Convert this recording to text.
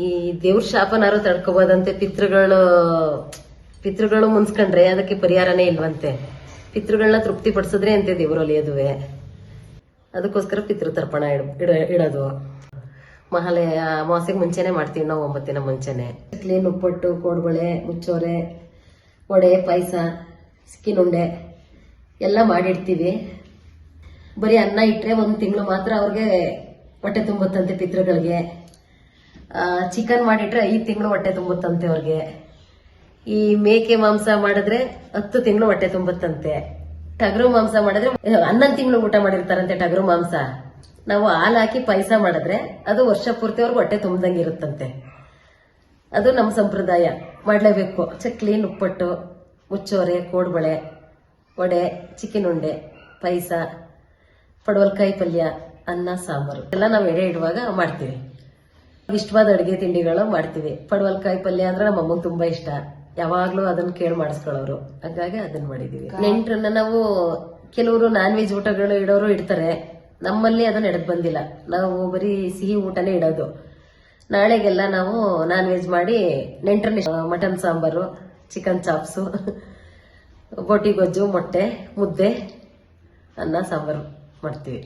ಈ ದೇವ್ರ ಶಾಪನಾರು ತಡ್ಕೋಬೋದಂತೆ. ಪಿತೃಗಳು ಮುನ್ಸ್ಕೊಂಡ್ರೆ ಅದಕ್ಕೆ ಪರಿಹಾರನೇ ಇಲ್ವಂತೆ. ಪಿತೃಗಳನ್ನ ತೃಪ್ತಿ ಪಡಿಸಿದ್ರೆ ಅಂತೆ ದೇವ್ರು ಒಲಿಯೋದುವೆ. ಅದಕ್ಕೋಸ್ಕರ ಪಿತೃ ತರ್ಪಣ ಇಡೋದು. ಮಹಾಲಯ ಅಮಾವಾಸ್ಯೆಗೆ ಮುಂಚೆನೆ ಮಾಡ್ತೀವಿ ನಾವು, 9 ದಿನ ಮುಂಚೆನೆ. ಚಕ್ಲಿ, ಉಪ್ಪಟ್ಟು, ಕೋಡ್ಬಳೆ, ಮುಚ್ಚೋರೆ, ವಡೆ, ಪಾಯಸ, ಸಿಕ್ಕಿನುಂಡೆ ಎಲ್ಲ ಮಾಡಿಡ್ತೀವಿ. ಬರೀ ಅನ್ನ ಇಟ್ರೆ 1 ತಿಂಗಳು ಮಾತ್ರ ಅವ್ರಿಗೆ ಹೊಟ್ಟೆ ತುಂಬುತ್ತಂತೆ ಪಿತೃಗಳಿಗೆ. ಚಿಕನ್ ಮಾಡಿಟ್ರೆ 5 ತಿಂಗಳು ಹೊಟ್ಟೆ ತುಂಬುತ್ತಂತೆ ಅವ್ರಿಗೆ. ಈ ಮೇಕೆ ಮಾಂಸ ಮಾಡಿದ್ರೆ 10 ತಿಂಗಳು ಹೊಟ್ಟೆ ತುಂಬುತ್ತಂತೆ. ಟಗರು ಮಾಂಸ ಮಾಡಿದ್ರೆ 11 ತಿಂಗಳು ಊಟ ಮಾಡಿರ್ತಾರಂತೆ ಟಗರು ಮಾಂಸ. ನಾವು ಹಾಲು ಹಾಕಿ ಪಾಯಸ ಮಾಡಿದ್ರೆ ಅದು ವರ್ಷ ಪೂರ್ತಿ ಅವ್ರಿಗೆ ಹೊಟ್ಟೆ ತುಂಬದಂಗೆ ಇರುತ್ತಂತೆ. ಅದು ನಮ್ಮ ಸಂಪ್ರದಾಯ, ಮಾಡಲೇಬೇಕು. ಚಕ್ಲಿ, ಉಪ್ಪಟ್ಟು, ಮುಚ್ಚೋರೆ, ಕೋಡ್ಬಳೆ, ವಡೆ, ಚಿಕ್ಕಿನುಂಡೆ, ಪಾಯಸ, ಪಡವಲಕಾಯಿ ಪಲ್ಯ, ಅನ್ನ, ಸಾಂಬಾರು ಎಲ್ಲ ನಾವು ಎಡೆ ಇಡುವಾಗ ಮಾಡ್ತೀವಿ. ಇಷ್ಟವಾದ ಅಡುಗೆ ತಿಂಡಿಗಳು ಮಾಡ್ತೀವಿ. ಪಡವಲಕಾಯಿ ಪಲ್ಯ ಅಂದ್ರೆ ನಮ್ಮ ಅಮ್ಮಗೆ ತುಂಬಾ ಇಷ್ಟ. ಯಾವಾಗ್ಲೂ ಅದನ್ನ ಕೇಳಿ ಮಾಡಿಸ್ಕೊಳ್ಳೋರು, ಹಾಗಾಗಿ ಅದನ್ನ ಮಾಡಿದೀವಿ. ನೆಂಟ್ರನ್ನ ನಾವು ಕೆಲವರು ನಾನ್ ವೆಜ್ ಊಟಗಳು ಇಡೋರು ಇಡ್ತಾರೆ. ನಮ್ಮಲ್ಲಿ ಅದನ್ನ ಎಡದ್ ಬಂದಿಲ್ಲ. ನಾವು ಬರೀ ಸಿಹಿ ಊಟನೇ ಇಡೋದು. ನಾಳೆಗೆಲ್ಲ ನಾವು ನಾನ್ ವೆಜ್ ಮಾಡಿ ನೆಂಟ್ರನ್ನ ಮಟನ್ ಸಾಂಬಾರು, ಚಿಕನ್ ಚಾಪ್ಸು, ಬೋಟಿ ಗೊಜ್ಜು, ಮೊಟ್ಟೆ, ಮುದ್ದೆ, ಅನ್ನ, ಸಾಂಬಾರು ಮಾಡ್ತೀವಿ.